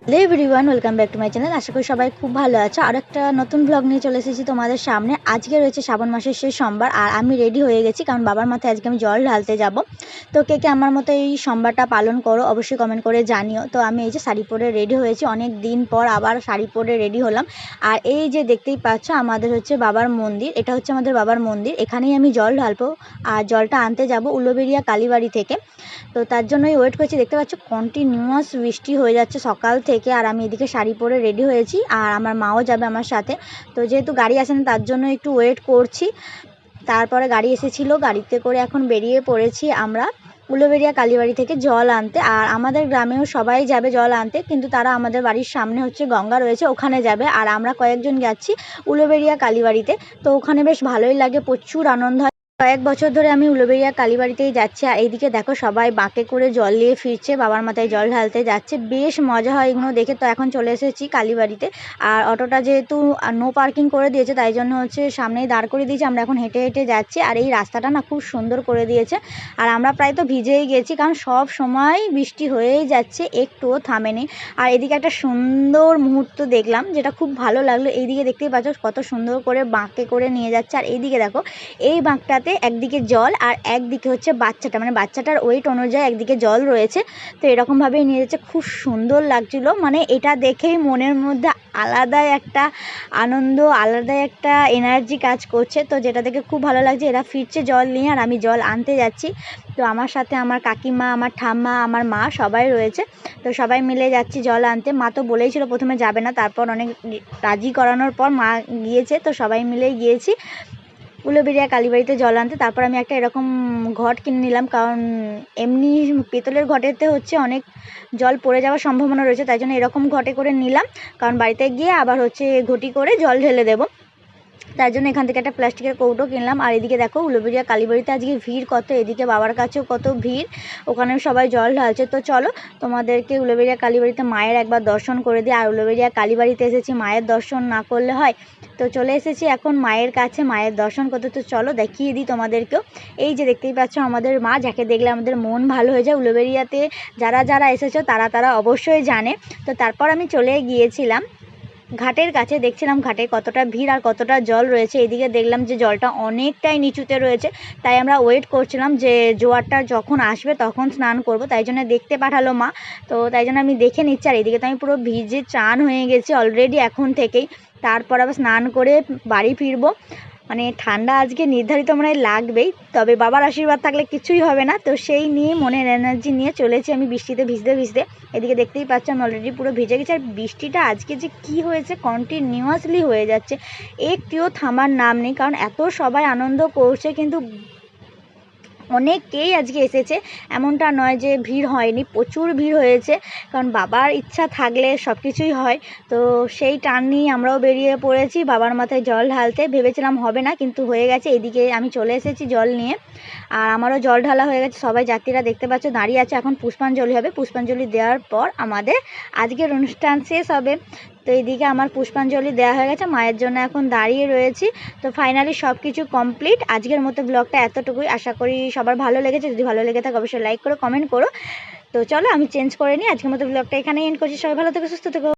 Hello everyone, welcome back to my channel. আশা করি সবাই খুব ভালো আছো। আর একটা নতুন ব্লগ নিয়ে চলে এসেছি তোমাদের সামনে। আজকে রয়েছে শ্রাবণ মাসের শেষ সোমবার, আর আমি রেডি হয়ে গেছি কারণ বাবার মাথায় আজকে আমি জল ঢালতে যাব। তো কে কে আমার মতো এই সোমবারটা পালন করো অবশ্যই কমেন্ট করে জানিও। তো আমি এই যে শাড়ি পরে রেডি হয়েছি, অনেক দিন পর আবার শাড়ি পরে রেডি হলাম। আর এই যে দেখতেই পাচ্ছ আমাদের হচ্ছে বাবার মন্দির, এটা হচ্ছে আমাদের বাবার মন্দির। এখানেই আমি জল ঢালবো আর জলটা আনতে যাব উল্লোবেড়িয়া কালীবাড়ি থেকে। তো তার জন্যই ওয়েট করছি। দেখতে পাচ্ছ কন্টিনিউয়াস বৃষ্টি হয়ে যাচ্ছে সকাল থেকে, আর আমি এদিকে শাড়ি পরে রেডি হয়েছি আর আমার মাও যাবে আমার সাথে। তো যেহেতু গাড়ি আসে না তার জন্য একটু ওয়েট করছি। তারপরে গাড়ি এসেছিলো, গাড়িতে করে এখন বেরিয়ে পড়েছি আমরা উল্লোবেড়িয়া কালীবাড়ি থেকে জল আনতে। আর আমাদের গ্রামেও সবাই যাবে জল আনতে, কিন্তু তারা আমাদের বাড়ির সামনে হচ্ছে গঙ্গা রয়েছে ওখানে যাবে, আর আমরা কয়েকজন যাচ্ছি উল্লোবেড়িয়া কালীবাড়িতে। তো ওখানে বেশ ভালোই লাগে, প্রচুর আনন্দ হয়। কয়েক বছর ধরে আমি উলুবেড়িয়া কালীবাড়িতেই যাচ্ছি। আর এইদিকে দেখো সবাই বাঁকে করে জল নিয়ে ফিরছে, বাবার মাথায় জল ঢালতে যাচ্ছে, বেশ মজা হয় এগুলো দেখে। তো এখন চলে এসেছি কালীবাড়িতে। আর অটোটা যেহেতু নো পার্কিং করে দিয়েছে তাই জন্য হচ্ছে সামনেই দাঁড় করে দিয়েছে, আমরা এখন হেঁটে হেঁটে যাচ্ছি। আর এই রাস্তাটা না খুব সুন্দর করে দিয়েছে। আর আমরা প্রায় তো ভিজেই গেছি কারণ সব সময় বৃষ্টি হয়েই যাচ্ছে, একটুও থামেনি। আর এদিকে একটা সুন্দর মুহূর্ত দেখলাম যেটা খুব ভালো লাগলো। এইদিকে দেখতেই পাচ্ছ কত সুন্দর করে বাঁকে করে নিয়ে যাচ্ছে। আর এইদিকে দেখো এই বাঁকটাতে একদিকে জল আর একদিকে হচ্ছে বাচ্চাটা, মানে বাচ্চাটার ওয়েট অনুযায়ী একদিকে জল রয়েছে। তো এরকমভাবেই নিয়ে যাচ্ছে, খুব সুন্দর লাগছিল। মানে এটা দেখেই মনের মধ্যে আলাদাই একটা আনন্দ, আলাদাই একটা এনার্জি কাজ করছে। তো যেটা দেখে খুব ভালো লাগছে। এরা ফিরছে জল নিয়ে আর আমি জল আনতে যাচ্ছি। তো আমার সাথে আমার কাকিমা, আমার ঠাম্মা, আমার মা সবাই রয়েছে। তো সবাই মিলে যাচ্ছি জল আনতে। মা তো বলেইছিল প্রথমে যাবে না, তারপর অনেক রাজি করানোর পর মা গিয়েছে। তো সবাই মিলেই গিয়েছি উলুবেড়িয়া কালীবাড়িতে জল আনতে। তারপর আমি একটা এরকম ঘট কিনে নিলাম, কারণ এমনি পেতলের ঘটেতে হচ্ছে অনেক জল পড়ে যাওয়ার সম্ভাবনা রয়েছে, তাই জন্য এরকম ঘটে করে নিলাম, কারণ বাড়িতে গিয়ে আবার হচ্ছে ঘটি করে জল ঢেলে দেবো। তার জন্য এখান থেকে একটা প্লাস্টিকের কৌটো কিনলাম। আর এদিকে দেখো উলুবেড়িয়া কালীবাড়িতে আজকে ভিড় কত, এদিকে বাবার কাছেও কত ভিড়, ওখানেও সবাই জল ঢালছে। তো চলো তোমাদেরকে উলুবেড়িয়া কালীবাড়িতে মায়ের একবার দর্শন করে দিই। আর উলুবেড়িয়া কালীবাড়িতে এসেছি, মায়ের দর্শন না করলে হয়। তো চলে এসেছি এখন মায়ের কাছে মায়ের দর্শন করতে। তো চলো দেখিয়ে দিই তোমাদেরকেও। এই যে দেখতেই পাচ্ছ আমাদের মা, যাকে দেখলে আমাদের মন ভালো হয়ে যায়। উলুবেড়িয়াতে যারা যারা এসেছো তারা তারা অবশ্যই জানে। তো তারপর আমি চলে গিয়েছিলাম ঘাটের কাছে, দেখছিলাম ঘাটে কতটা ভিড় আর কতটা জল রয়েছে। এদিকে দেখলাম যে জলটা অনেকটাই নিচুতে রয়েছে, তাই আমরা ওয়েট করছিলাম যে জোয়ারটা যখন আসবে তখন স্নান করব, তাই জন্য দেখতে পাঠালো মা। তো তাই জন্য আমি দেখে নিচ্ছি। আর এদিকে তো আমি পুরো ভিজে চান হয়ে গেছি অলরেডি এখন থেকেই। তারপর আবার স্নান করে বাড়ি ফিরবো। মানে ঠান্ডা আজকে নির্ধারিত মনে হয় লাগবেই, তবে বাবার আশীর্বাদ থাকলে কিছুই হবে না। তো সেই নিয়ে মনের এনার্জি নিয়ে চলেছি আমি বৃষ্টিতে ভিজতে ভিজতে। এদিকে দেখতেই পাচ্ছ আমি অলরেডি পুরো ভিজে গেছি। আর বৃষ্টিটা আজকে যে কি হয়েছে, কন্টিনিউয়াসলি হয়ে যাচ্ছে, একটিও থামার নাম নেই। কারণ এত সবাই আনন্দ করছে, কিন্তু অনেকেই আজকে এসেছে, এমনটা নয় যে ভিড় হয়নি, প্রচুর ভিড় হয়েছে। কারণ বাবার ইচ্ছা থাকলে সব কিছুই হয়। তো সেই টান নিয়ে আমরাও বেরিয়ে পড়েছি বাবার মাথায় জল ঢালতে। ভেবেছিলাম হবে না, কিন্তু হয়ে গেছে। এদিকে আমি চলে এসেছি জল নিয়ে, আর আমারও জল ঢালা হয়ে গেছে। সবাই যাত্রীরা দেখতে পাচ্ছ দাঁড়িয়ে আছে, এখন পুষ্পাঞ্জলি হবে। পুষ্পাঞ্জলি দেওয়ার পর আমাদের আজকের অনুষ্ঠান শেষ হবে। তো এইদিকে আমার পুষ্পাঞ্জলি দেওয়া হয়ে গেছে, মায়ের জন্য এখন দাঁড়িয়ে রয়েছি। তো ফাইনালি সব কিছু কমপ্লিট। আজকের মতো ব্লগটা এতটুকুই, আশা করি সবার ভালো লেগেছে। যদি ভালো লেগে থাকে অবশ্যই লাইক করো, কমেন্ট করো। তো চলো আমি চেঞ্জ করে নিই, আজকের মতো ব্লগটা এখানেই এন্ড করছি। সবাই ভালো থেকো, সুস্থ থেকো।